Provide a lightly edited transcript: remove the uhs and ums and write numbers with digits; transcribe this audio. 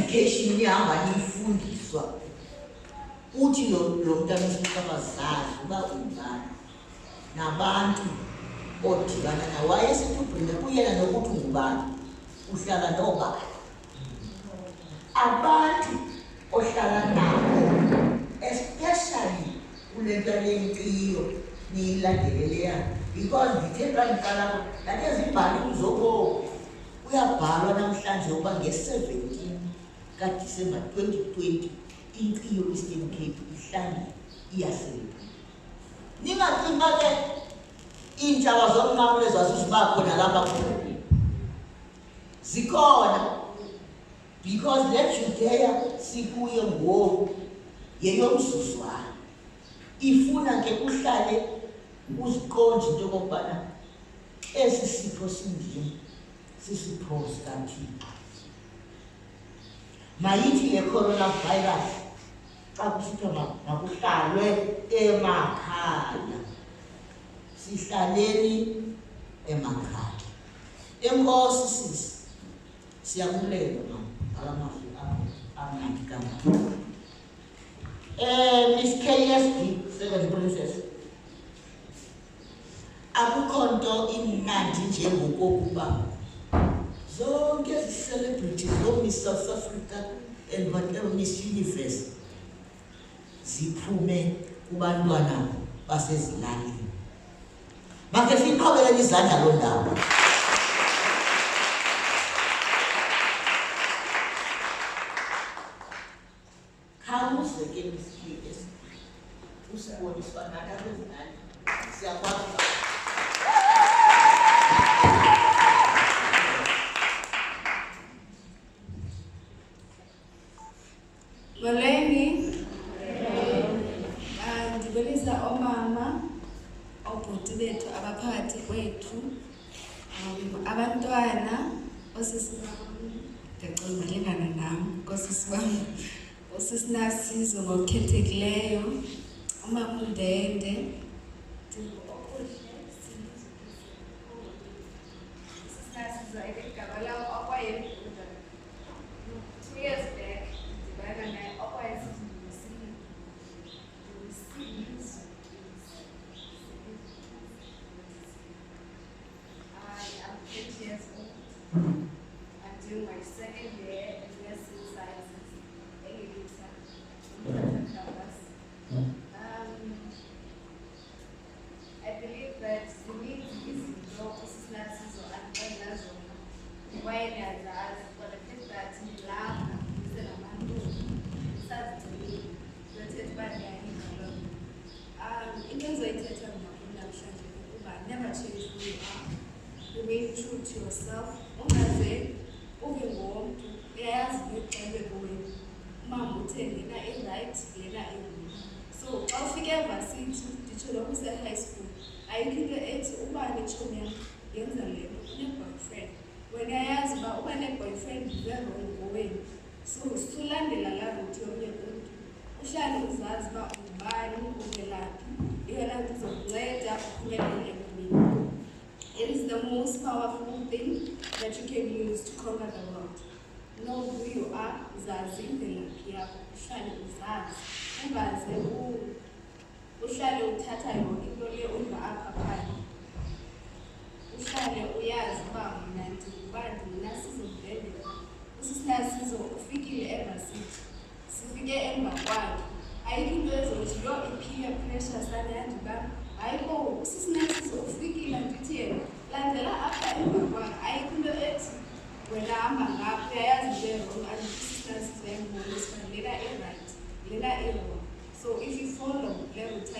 education ihamba nifundiswa uthi lo mntana usixabazazi uba ungani nabantu odibana nawo wayesithi ubhringa kuyena nokuthi ungubani uhlala nobani abantu ohlala nabo especially kule nto lenkciyo niyilandeleleyo because ndithe xa ndiqalapho ndake zibhale kuzoboku kuyabhalwa namhlanje uba nge-17 kaDisemba 2020 inkciyo Eastern Cape ihlangene iyaselebhreyitha. Ningacinga ke iintshaba zomnqamule zasizibakho nalapha khona zikhona because le Judea sikuyo ngoku yeyomzuzwana ifuna ke uhlale uziqonde into okokubana esi sipho sinjini sisipho sikaThixo. Mayithi le coronavirus xa kusithiwa makuhlalwe emakhaya sihlaleni emakhaya. Enkosi sisi siyabulela alamazwi amnandi kangaka. Miss KSD, Second Princess, akukho nto imnandi njengokokuba zonke ezi celebrities Miss South Africa and whatever Miss Universe ziphume kubantwana basezilalini. Makhe siqhubelele izandla lo ndaba. Khawuze ke Miss KSD usibonisa nathi abezinali siyakwazi. Molweni, ndibulisa omama, obhuti bethu abaphakathi kwethu, abantwana, osisi bam, ndicinga lingana nam, osisi bam, osisi Nasizo ngokukhethekileyo, umama uNdende, Nasizo igama lawo okwaye 2 years back. I'm doing my second year in nursing sciences in Elisa. I believe that the need is no nurses or nurses why there's for the fact that in lab is a man who starts to be rotated by the in terms of it, never change who you are. Remain true to yourself. Ungaze ube ngumuntu uyayazi ngeqembe kuwe mama uthe lena right lena wrong. So xa ufike evarsity nditsho lokhu high school ayikho into ethi ubani itshomi yam yenza lento une-boyfriend wena yayazi uba uba ne-boyfriend ze-wrong ngowenu. So sulandela laa route yomnye umntu uhlale uzazi uba ungubani uvelaphi iyona nto izokunceda uphumelele emini. It is the most powerful thing that you can use to conquer the world. Know who you are, uzazi imvelaphi yakho, uhlale uzazi. Ungaze uhlale uthatha yonke into le uva apha phandle. Uhlale uyazi uba mna ndingubani, Nasizo Ndende. Usisi Nasizo ufikile evarsity, sifike emva kwakhe. Ayikho into ezothi yo i-peer pressure saniyandibana. Ayikho usisi Nasizo ufikile ndithi yena landela apha emva kwakhe. Ayikho into ethi wena hamba ngapha uyayazi into e-wrong and usisi Nasizo yambonisa lena e-right lena e-wrong. So if you follow le route